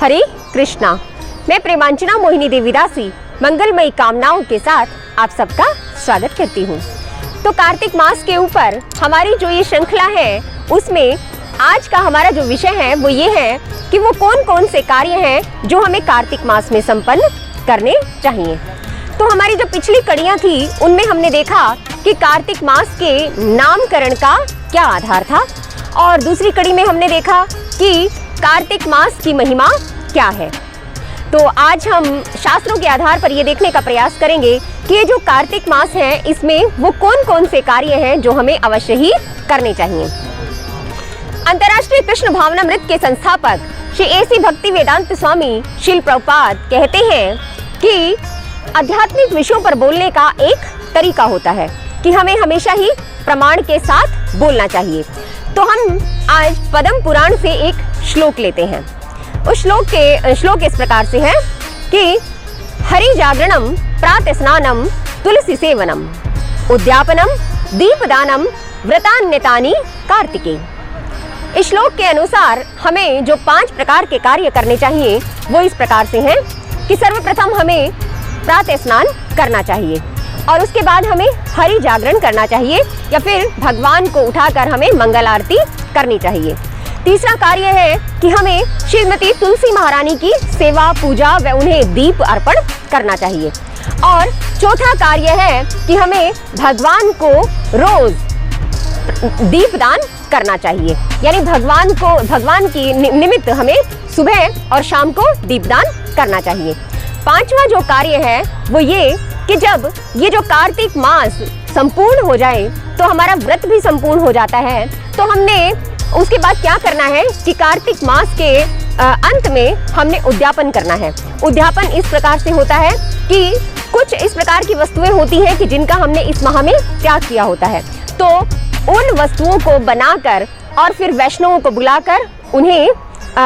हरे कृष्णा। मैं प्रेमांजना मोहिनी देवीदासी मंगलमयी कामनाओं के साथ आप सबका स्वागत करती हूँ। तो कार्तिक मास के ऊपर हमारी जो ये श्रृंखला है, उसमें आज का हमारा जो विषय है वो ये है कि वो कौन कौन से कार्य हैं जो हमें कार्तिक मास में संपन्न करने चाहिए। तो हमारी जो पिछली कड़ियाँ थी उनमें हमने देखा कि कार्तिक मास के नामकरण का क्या आधार था, और दूसरी कड़ी में हमने देखा कि कार्तिक मास की महिमा क्या है। तो आज हम शास्त्रों के आधार पर ये देखने का प्रयास करेंगे कि ये जो कार्तिक मास है इसमें वो कौन कौन से कार्य हैं जो हमें अवश्य ही करने चाहिए। अंतर्राष्ट्रीय कृष्ण भावनामृत के संस्थापक श्री AC भक्ति वेदांत स्वामी श्रील प्रभुपाद कहते हैं कि आध्यात्मिक विषयों पर बोलने का एक तरीका होता है कि हमें हमेशा ही प्रमाण के साथ बोलना चाहिए। तो हम आज पद्म पुराण से एक श्लोक लेते हैं। उस श्लोक इस प्रकार से है कि हरि जागरणम प्रातः स्नानम तुलसी सेवनम उद्यापनम दीपदानम व्रतान्यतानि कार्तिके। इस श्लोक के अनुसार हमें जो 5 प्रकार के कार्य करने चाहिए वो इस प्रकार से हैं कि सर्वप्रथम हमें प्रातः स्नान करना चाहिए, और उसके बाद हमें हरि जागरण करना चाहिए या फिर भगवान को उठाकर हमें मंगल आरती करनी चाहिए। तीसरा कार्य है कि हमें श्रीमती तुलसी महारानी की सेवा पूजा व उन्हें दीप अर्पण करना चाहिए। और चौथा कार्य है कि हमें भगवान को रोज दीपदान करना चाहिए, यानी भगवान की निमित्त हमें सुबह और शाम को दीपदान करना चाहिए। पांचवा जो कार्य है वो ये कि जब ये जो कार्तिक मास संपूर्ण हो जाए तो हमारा व्रत भी संपूर्ण हो जाता है। तो हमने उसके बाद क्या करना है कि कार्तिक मास के अंत में हमने उद्यापन करना है। उद्यापन इस प्रकार से होता है कि कुछ इस प्रकार की वस्तुएं होती हैं कि जिनका हमने इस माह में त्याग किया होता है, तो उन वस्तुओं को बनाकर और फिर वैष्णवों को बुलाकर उन्हें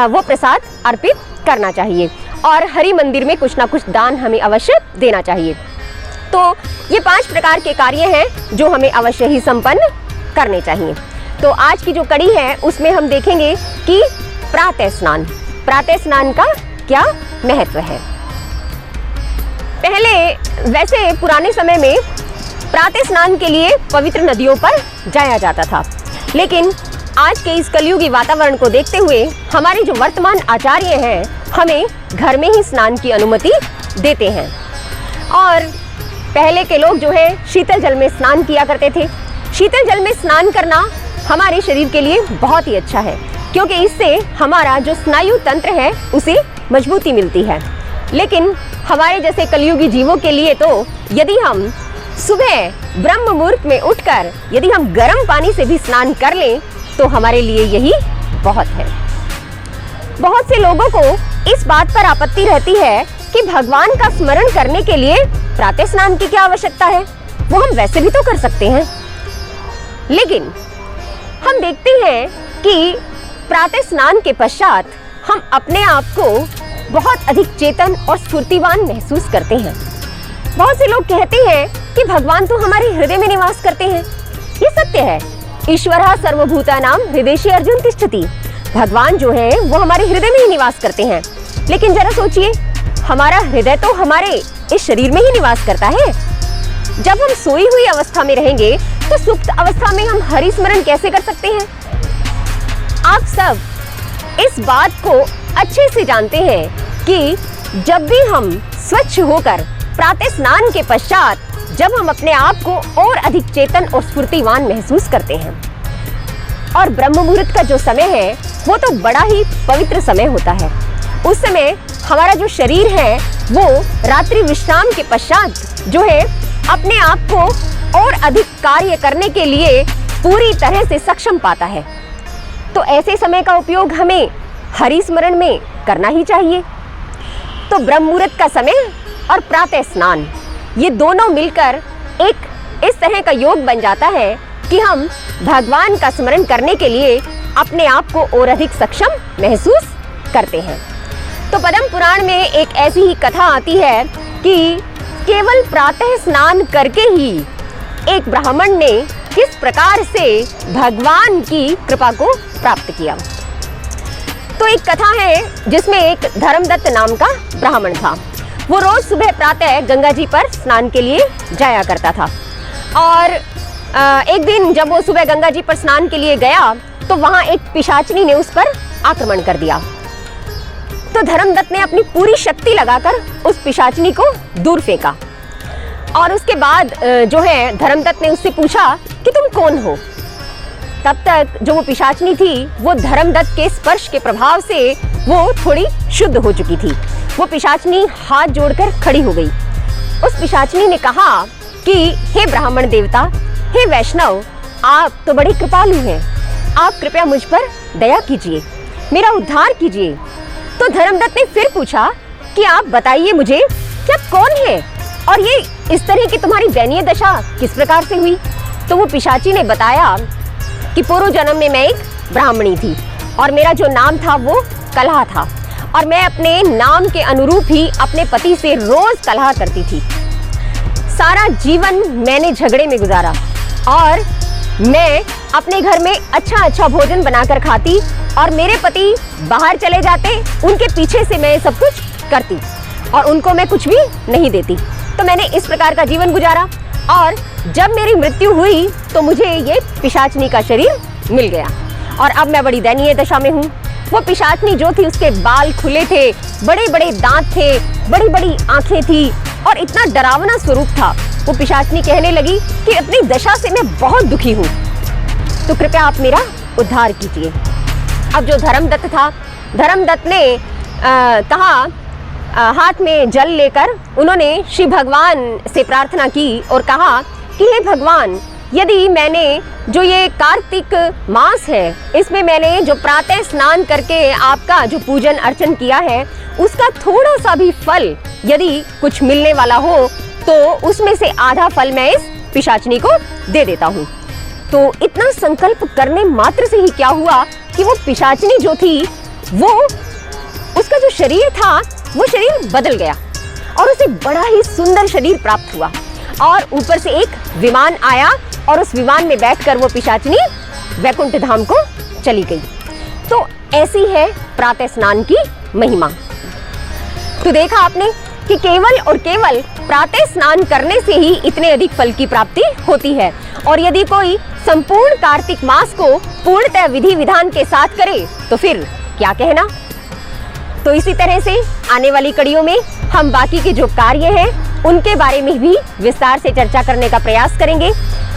वो प्रसाद अर्पित करना चाहिए, और हरि मंदिर में कुछ ना कुछ दान हमें अवश्य देना चाहिए। तो ये 5 प्रकार के कार्य हैं जो हमें अवश्य ही संपन्न करने चाहिए। तो आज की जो कड़ी है उसमें हम देखेंगे कि प्रातः स्नान का क्या महत्व है। पहले वैसे पुराने समय में प्रातः स्नान के लिए पवित्र नदियों पर जाया जाता था, लेकिन आज के इस कलयुगी वातावरण को देखते हुए हमारे जो वर्तमान आचार्य हैं हमें घर में ही स्नान की अनुमति देते हैं। और पहले के लोग जो है शीतल जल में स्नान किया करते थे। शीतल जल में स्नान करना हमारे शरीर के लिए बहुत ही अच्छा है, क्योंकि इससे हमारा जो स्नायु तंत्र है उसे मजबूती मिलती है। लेकिन हमारे जैसे कलयुगी जीवों के लिए तो यदि हम सुबह ब्रह्म मुहूर्त में उठकर यदि हम गर्म पानी से भी स्नान कर लें तो हमारे लिए यही बहुत है। बहुत से लोगों को इस बात पर आपत्ति रहती है कि भगवान का स्मरण करने के लिए प्रातः स्नान की क्या आवश्यकता है, वो हम वैसे भी तो कर सकते हैं। लेकिन हम देखते हैं कि प्रातः स्नान के पश्चात हम अपने आप को बहुत अधिक चेतन और स्फूर्तिवान महसूस करते हैं। बहुत से लोग कहते हैं कि भगवान तो हमारे हृदय में निवास करते हैं। ये सत्य है। ईश्वरः सर्वभूतानां हृदयेषु अर्जुन तिष्ठति। भगवान जो है वो हमारे हृदय में ही निवास करते हैं। लेकिन जरा सोचिए, हमारा हृदय तो हमारे इस शरीर में ही निवास करता है। जब हम सोई हुई अवस्था में रहेंगे तो सुप्त अवस्था में हम हरि स्मरण कैसे कर सकते हैं? आप सब इस बात को अच्छे से जानते हैं कि जब भी हम स्वच्छ होकर प्रातः स्नान के पश्चात जब हम अपने आप को और अधिक चेतन और स्फूर्तिवान महसूस करते हैं, और ब्रह्म मुहूर्त का जो समय है वो तो बड़ा ही पवित्र समय होता है। उस समय हमारा जो शरीर है वो रात्रि विश्राम के पश्चात जो है अपने आप को और अधिक कार्य करने के लिए पूरी तरह से सक्षम पाता है। तो ऐसे समय का उपयोग हमें हरि स्मरण में करना ही चाहिए। तो ब्रह्म मुहूर्त का समय और प्रातः स्नान ये दोनों मिलकर एक इस तरह का योग बन जाता है कि हम भगवान का स्मरण करने के लिए अपने आप को और अधिक सक्षम महसूस करते हैं। तो पद्म पुराण में एक ऐसी ही कथा आती है कि केवल प्रातः स्नान करके ही एक ब्राह्मण ने किस प्रकार से भगवान की कृपा को प्राप्त किया। तो एक कथा है जिसमें एक धर्मदत्त नाम का ब्राह्मण था। वो रोज सुबह प्रातः गंगा जी पर स्नान के लिए जाया करता था और एक दिन जब वो सुबह गंगा जी पर स्नान के लिए गया तो वहां एक पिशाचनी ने उस पर आक्रमण कर दिया। तो धर्मदत्त ने अपनी पूरी शक्ति लगाकर उस पिशाचनी को दूर फेंका और उसके बाद जो है धर्मदत्त ने उससे पूछा कि तुम कौन हो। तब तक जो वो पिशाचनी थी वो धर्मदत्त के स्पर्श के प्रभाव से वो थोड़ी शुद्ध हो चुकी थी। वो पिशाचनी हाथ जोड़कर खड़ी हो गई। उस पिशाचनी ने कहा कि हे ब्राह्मण देवता, हे वैष्णव, आप तो बड़े कृपालु हैं, आप कृपया मुझ पर दया कीजिए, मेरा उद्धार कीजिए। तो धर्मदत्त ने फिर पूछा कि आप बताइए मुझे कि आप कौन है और ये इस तरह की तुम्हारी दयनीय दशा किस प्रकार से हुई। तो वो पिशाची ने बताया कि पूर्व जन्म में मैं एक ब्राह्मणी थी और मेरा जो नाम था वो कलहा था और मैं अपने नाम के अनुरूप ही अपने पति से रोज कलहा करती थी। सारा जीवन मैंने झगड़े में गुजारा और मैं अपने घर में अच्छा भोजन बनाकर खाती और मेरे पति बाहर चले जाते, उनके पीछे से मैं सब कुछ करती और उनको मैं कुछ भी नहीं देती। तो मैंने इस प्रकार का जीवन गुजारा और जब मेरी मृत्यु हुई तो मुझे ये पिशाचनी का शरीर मिल गया और अब मैं बड़ी दयनीय दशा में हूँ। वो पिशाचनी जो थी उसके बाल खुले थे, बड़े बड़े दांत थे, बड़ी बड़ी आंखें थी और इतना डरावना स्वरूप था। वो पिशाचनी कहने लगी कि अपनी दशा से मैं बहुत दुखी हूँ, तो कृपया आप मेरा उद्धार कीजिए। अब जो धर्मदत्त था, धर्मदत्त ने कहा, हाथ में जल लेकर उन्होंने श्री भगवान से प्रार्थना की और कहा कि हे भगवान, यदि मैंने जो ये कार्तिक मास है इसमें मैंने जो प्रातः स्नान करके आपका जो पूजन अर्चन किया है उसका थोड़ा सा भी फल यदि कुछ मिलने वाला हो तो उसमें से आधा फल मैं इस पिशाचनी को दे देता हूँ। तो इतना संकल्प करने मात्र से ही क्या हुआ कि वो पिशाचनी जो थी वो, उसका जो शरीर था वो शरीर बदल गया और उसे बड़ा ही सुंदर शरीर प्राप्त हुआ और ऊपर से एक विमान आया और उस विमान में बैठकर वो पिशाचनी वैकुंठ धाम को चली गई। तो ऐसी है प्रातः स्नान की महिमा। तो देखा आपने कि केवल और केवल प्रातः स्नान करने से ही इतने अधिक फल की प्राप्ति होती है और यदि कोई संपूर्ण कार्तिक मास को पूर्णतः विधि विधान के साथ करे तो फिर क्या कहना। तो इसी तरह से आने वाली कड़ियों में हम बाकी के जो कार्य हैं उनके बारे में भी विस्तार से चर्चा करने का प्रयास करेंगे।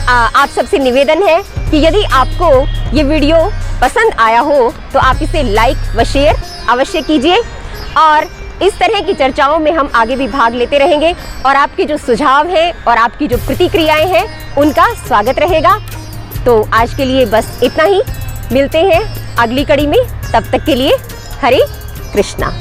आप सबसे निवेदन है कि यदि आपको ये वीडियो पसंद आया हो तो आप इसे लाइक व शेयर अवश्य कीजिए और इस तरह की चर्चाओं में हम आगे भी भाग लेते रहेंगे और आपके जो सुझाव हैं और आपकी जो प्रतिक्रियाएं हैं उनका स्वागत रहेगा। तो आज के लिए बस इतना ही, मिलते हैं अगली कड़ी में, तब तक के लिए हरे कृष्णा।